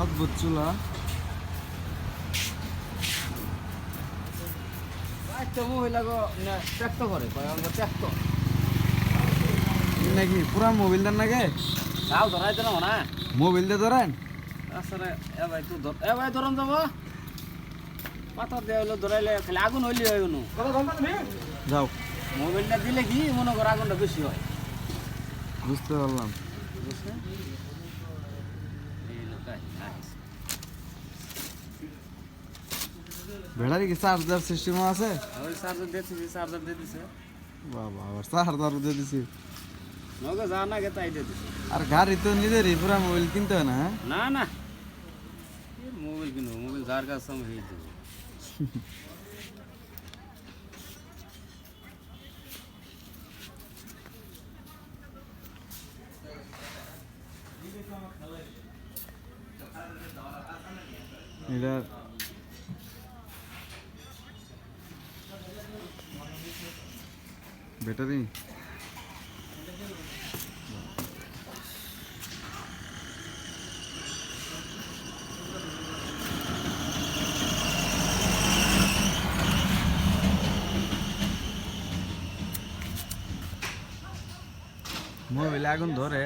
অদ্ভুত চুলা। নাকি পুরা মোবাইল দেন নাকি? মোবাইল দিয়ে ধরেন? পাথর দেওয়া হলো ধরাইলে খালি আগুন হইলে হয় কোনো যাও, মোবাইলটা দিলে কি মনে করো আগুনটা বেশি হয়। বুঝতে পারলাম। বুঝছেন? এই লোকাই ব্যাটারি কি চার্জার সিস্টেম আছে? ওই চার্জার দিয়ে দিছে বাবা, আবার চার্জার দিয়ে দিছি। নগে যা না গে তাই দিয়ে দিছে। আর গাড়ি তো নিজেরই, পুরা মোবাইল কিনতে হয় না? হ্যাঁ, না না মোবাইল কিনবো, মোবাইল যার কাছে আমি হয়ে দেবো। এটা ব্যাটারি মোবাইলে আগুন ধরে?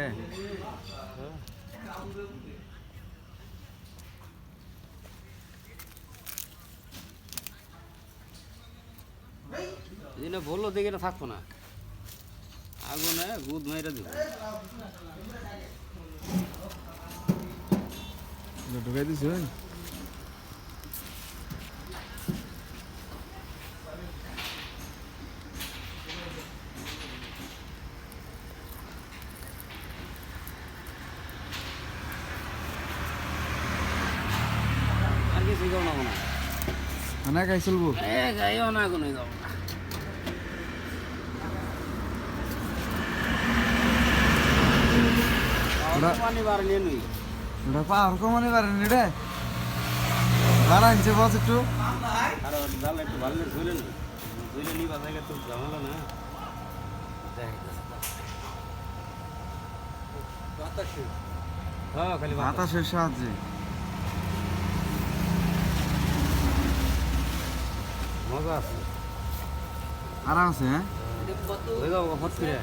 এনে বললো দেখে না থাকবো না, আগুনে গুদ মাইরা দিব। ঢুকাই দিছি। আর কিছু কেউ না মনে না খাই চলবো? গাইও না আগুনে যাবো না। পানি বার নিয়ে নুই ওটা পাওয়ার কমানি পারেনি রে, বাড়াইছে বস একটু। আর জাল একটু ভালো করে ধুলে নি, ধুলে নিবা জায়গা তো ঝামেলা না। হ্যাঁ খালি বাতাসের সাহায্যে মজা আছে, আরাম আছে। হ্যাঁ, হয়ে যাবো ফট করে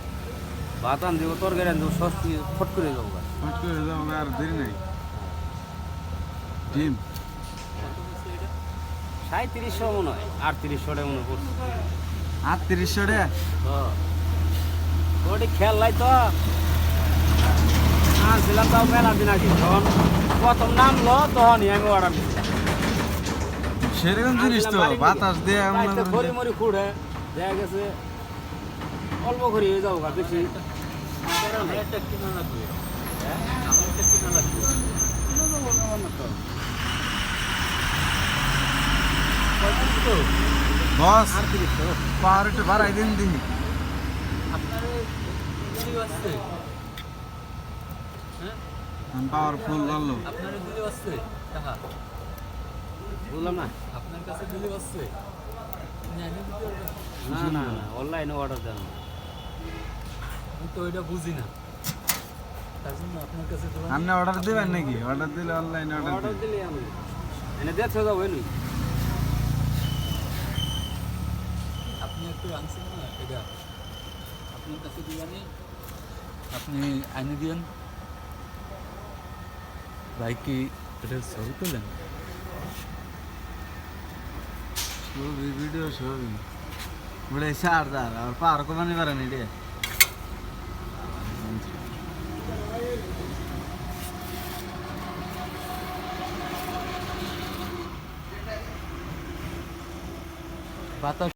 ভাত আন দিব, তরকারি আন দিব, সস দিয়ে ফট করে যাবো। ফট করে যাবো, আর দেরি নাই। ডিম 3700 মনে হয়, 3800 টাকা মনে পড়ছে। 3800 টাকা? ওটি খেললাই তো আনছিলাম, তাও মেলা দিন আগে যখন প্রথম নামলো তখনই আমি অর্ডার দিচ্ছি। সেরকম জিনিস তো, বাতাস দিয়ে খড়ি মরি খুঁড়ে দেখা গেছে অল্প খড়ি হয়ে যাবো, বেশি বস, পাওয়ার একটু বাড়াই দিন দিন। পাওয়ারফুল ভালো। বললাম না আপনার কাছে বিলি আসছে? না না না অনলাইনে অর্ডার দেন, আমি তো ওইটা বুঝি না, তার জন্য আপনার কাছে আপনি অর্ডার দিবেন নাকি? অর্ডার দিলে অনলাইনে অর্ডার অর্ডার দিলে আমি এনে দেখতে যাবো এনুই। আপনি একটু আনছেন না এটা, আপনার কাছে দিবানি, আপনি আইনে দিয়েন। ভাই কি এটা ছবি তোলেন? ছবি ভিডিও ছবি বলে চার্জার আর পাওয়ার কমানি পারেনি রে। বাতাস